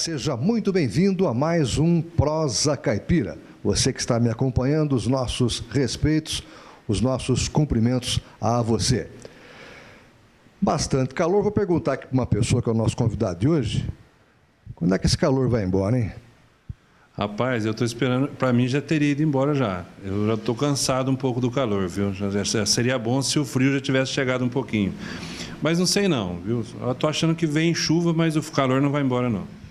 seja muito bem-vindo a mais um Prosa Caipira. Você que está me acompanhando, os nossos respeitos, os nossos cumprimentos a você. Bastante calor. Vou perguntar aqui para uma pessoa que é o nosso convidado de hoje, quando é que esse calor vai embora, hein? Rapaz, eu estou esperando, para mim já teria ido embora já. Eu já estou cansado um pouco do calor, viu? Já seria bom se o frio já tivesse chegado um pouquinho. Mas não sei não, viu? Eu estou achando que vem chuva, mas o calor não vai embora não.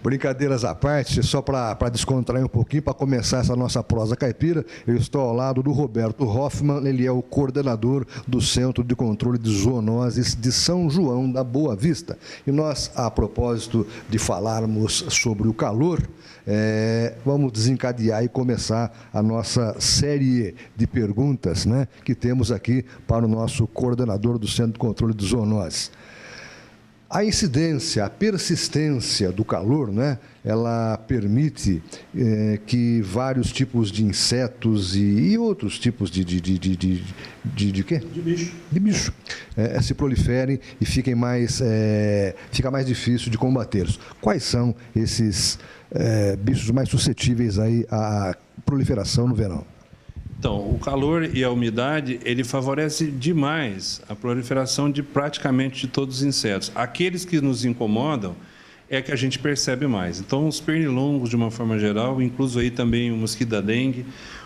Brincadeiras à parte, só para descontrair um pouquinho, para começar essa nossa prosa caipira, eu estou ao lado do Roberto Hoffman, ele é o coordenador do Centro de Controle de Zoonoses de São João da Boa Vista. E nós, a propósito de falarmos sobre o calor, vamos desencadear e começar a nossa série de perguntas, né, que temos aqui para o nosso coordenador do Centro de Controle de Zoonoses. A incidência, a persistência do calor, né, ela permite que vários tipos de insetos e outros tipos de quê? De bicho. De bicho. Se proliferem e fica mais difícil de combatê-los. Quais são esses bichos mais suscetíveis aí à proliferação no verão? Então, o calor e a umidade, ele favorece demais a proliferação de praticamente de todos os insetos. Aqueles que nos incomodam é que a gente percebe mais. Então, os pernilongos, de uma forma geral, incluso aí também o mosquito da dengue,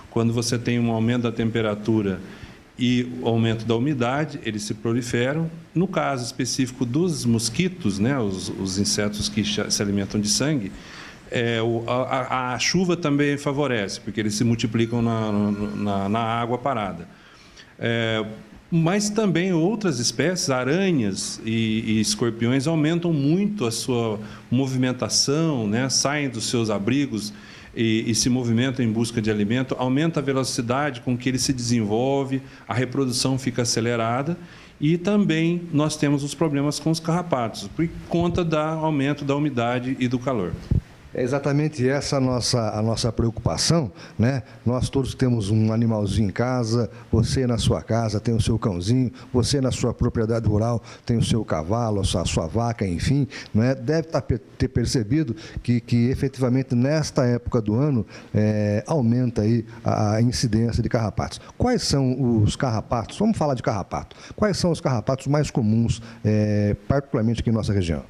quando você tem um aumento da temperatura e o aumento da umidade, eles se proliferam. No caso específico dos mosquitos, né, os insetos que se alimentam de sangue, a chuva também favorece, porque eles se multiplicam na água parada. Mas também outras espécies, aranhas e escorpiões, aumentam muito a sua movimentação, né? Saem dos seus abrigos e se movimentam em busca de alimento, aumenta a velocidade com que ele se desenvolve, a reprodução fica acelerada. E também nós temos os problemas com os carrapatos, por conta do aumento da umidade e do calor. É exatamente essa a nossa preocupação, né? Nós todos temos um animalzinho em casa, você na sua casa tem o seu cãozinho, você na sua propriedade rural tem o seu cavalo, a sua vaca, enfim, né? Deve ter percebido que efetivamente nesta época do ano aumenta aí a incidência de carrapatos. Quais são os carrapatos? Vamos falar de carrapato. Quais são os carrapatos mais comuns, particularmente aqui em nossa região?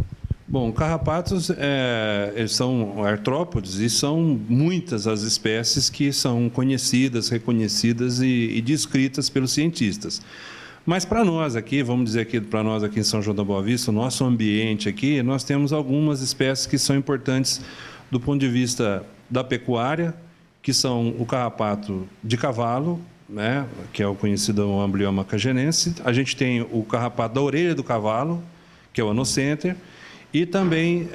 Bom, carrapatos eles são artrópodes e são muitas as espécies que são conhecidas, reconhecidas e descritas pelos cientistas. Mas para nós aqui, vamos dizer aqui para nós aqui em São João da Boa Vista, o nosso ambiente aqui, nós temos algumas espécies que são importantes do ponto de vista da pecuária, que são o carrapato de cavalo, né, que é o conhecido Amblyomma cagenense. A gente tem o carrapato da orelha do cavalo, que é o Anocenter. E também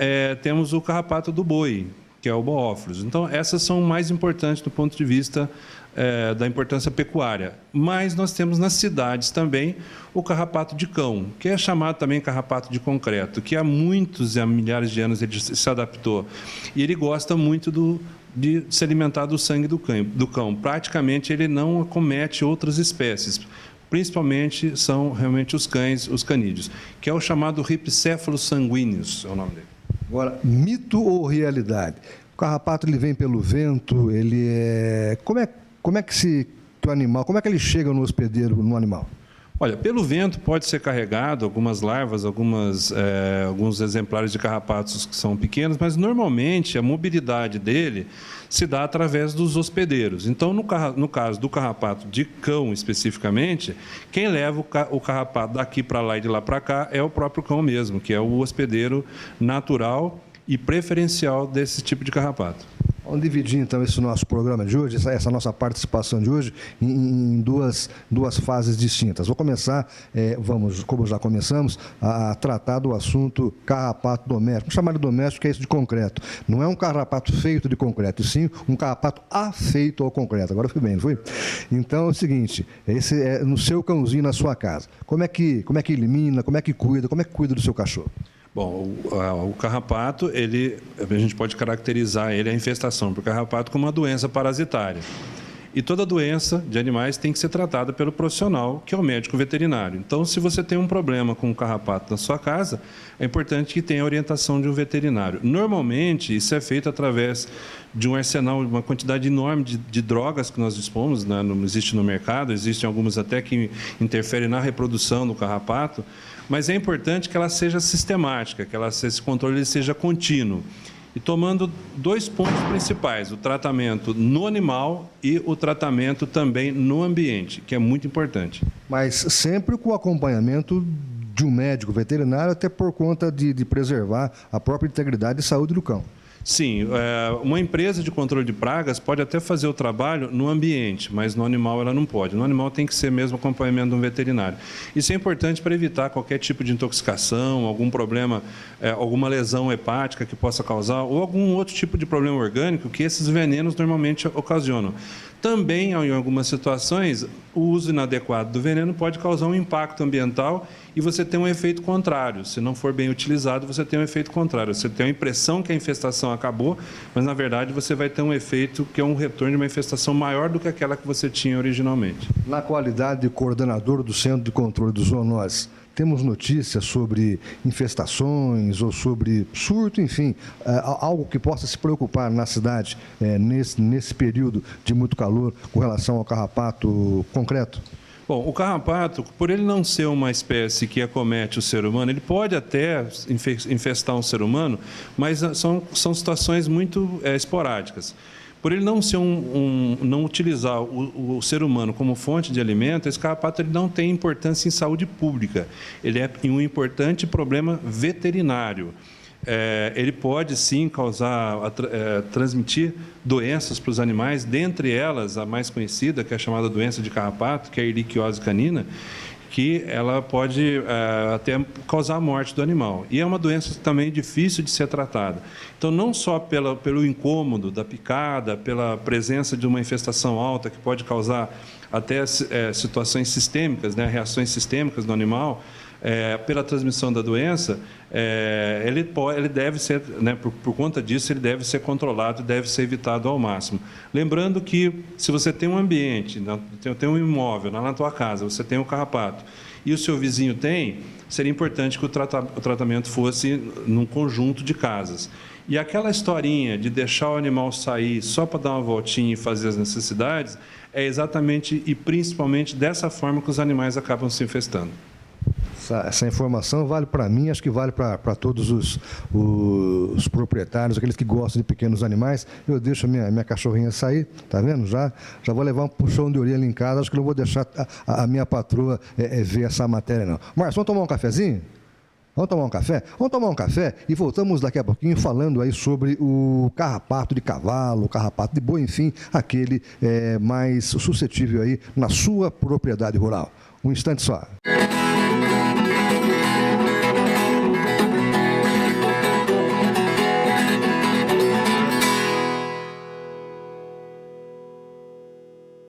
temos o carrapato do boi, que é o Boófilos. Então, essas são mais importantes do ponto de vista da importância pecuária. Mas nós temos nas cidades também o carrapato de cão, que é chamado também carrapato de concreto, que há muitos e há milhares de anos ele se adaptou. E ele gosta muito de se alimentar do sangue do cão. Praticamente, ele não acomete outras espécies. Principalmente são realmente os cães, os canídeos, que é o chamado Rhipcephalus sanguineus, é o nome dele. Agora, mito ou realidade? O carrapato ele vem pelo vento, ele como é que o animal, como é que ele chega no hospedeiro, no animal? Olha, pelo vento pode ser carregado algumas larvas, alguns exemplares de carrapatos que são pequenos, mas normalmente a mobilidade dele se dá através dos hospedeiros. Então, no caso do carrapato de cão especificamente, quem leva o carrapato daqui para lá e de lá para cá é o próprio cão mesmo, que é o hospedeiro natural e preferencial desse tipo de carrapato. Vamos dividir, então, esse nosso programa de hoje, essa nossa participação de hoje, em duas fases distintas. Vou começar, como já começamos, a tratar do assunto carrapato doméstico. Chamar de doméstico é isso de concreto. Não é um carrapato feito de concreto, e sim um carrapato afeito ao concreto. Agora fui bem, não foi? Então, é o seguinte, esse é no seu cãozinho, na sua casa. Como é que elimina, como é que cuida do seu cachorro? Bom, o carrapato, a gente pode caracterizar a infestação por carrapato como uma doença parasitária. E toda doença de animais tem que ser tratada pelo profissional, que é o médico veterinário. Então, se você tem um problema com o carrapato na sua casa, é importante que tenha a orientação de um veterinário. Normalmente, isso é feito através de um arsenal, uma quantidade enorme de drogas que nós dispomos, né? Não existe no mercado, existem algumas até que interferem na reprodução do carrapato, mas é importante que ela seja sistemática, que esse controle seja contínuo. E tomando 2 pontos principais, o tratamento no animal e o tratamento também no ambiente, que é muito importante. Mas sempre com o acompanhamento de um médico veterinário, até por conta de preservar a própria integridade e saúde do cão. Sim, uma empresa de controle de pragas pode até fazer o trabalho no ambiente, mas no animal ela não pode. No animal tem que ser mesmo acompanhamento de um veterinário. Isso é importante para evitar qualquer tipo de intoxicação, algum problema, alguma lesão hepática que possa causar, ou algum outro tipo de problema orgânico que esses venenos normalmente ocasionam. Também, em algumas situações, o uso inadequado do veneno pode causar um impacto ambiental e você tem um efeito contrário. Se não for bem utilizado, você tem um efeito contrário. Você tem a impressão que a infestação acabou, mas, na verdade, você vai ter um efeito que é um retorno de uma infestação maior do que aquela que você tinha originalmente. Na qualidade de coordenador do Centro de Controle de Zoonoses, temos notícias sobre infestações ou sobre surto, enfim, algo que possa se preocupar na cidade nesse período de muito calor com relação ao carrapato concreto? Bom, o carrapato, por ele não ser uma espécie que acomete o ser humano, ele pode até infestar um ser humano, mas são situações muito esporádicas. Por ele não ser não utilizar o ser humano como fonte de alimento, esse carrapato ele não tem importância em saúde pública. Ele é um importante problema veterinário. Ele pode, sim, transmitir doenças para os animais, dentre elas, a mais conhecida, que é a chamada doença de carrapato, que é a erliquiose canina, que ela pode até causar a morte do animal. E é uma doença também difícil de ser tratada. Então, não só pelo incômodo da picada, pela presença de uma infestação alta, que pode causar até situações sistêmicas, né, reações sistêmicas no animal, pela transmissão da doença, ele deve ser, né, por conta disso, ele deve ser controlado e deve ser evitado ao máximo. Lembrando que, se você tem um ambiente, tem um imóvel na tua casa, você tem um carrapato, e o seu vizinho tem, seria importante que o tratamento fosse num conjunto de casas. E aquela historinha de deixar o animal sair só para dar uma voltinha e fazer as necessidades, é exatamente e principalmente dessa forma que os animais acabam se infestando. Essa informação vale para mim, acho que vale para todos os proprietários, aqueles que gostam de pequenos animais. Eu deixo a minha cachorrinha sair, tá vendo? Já vou levar um puxão de orelha ali em casa, acho que não vou deixar a minha patroa ver essa matéria, não. Márcio, vamos tomar um cafezinho? Vamos tomar um café? Vamos tomar um café e voltamos daqui a pouquinho falando aí sobre o carrapato de cavalo, o carrapato de boi, enfim, aquele mais suscetível aí na sua propriedade rural. Um instante só.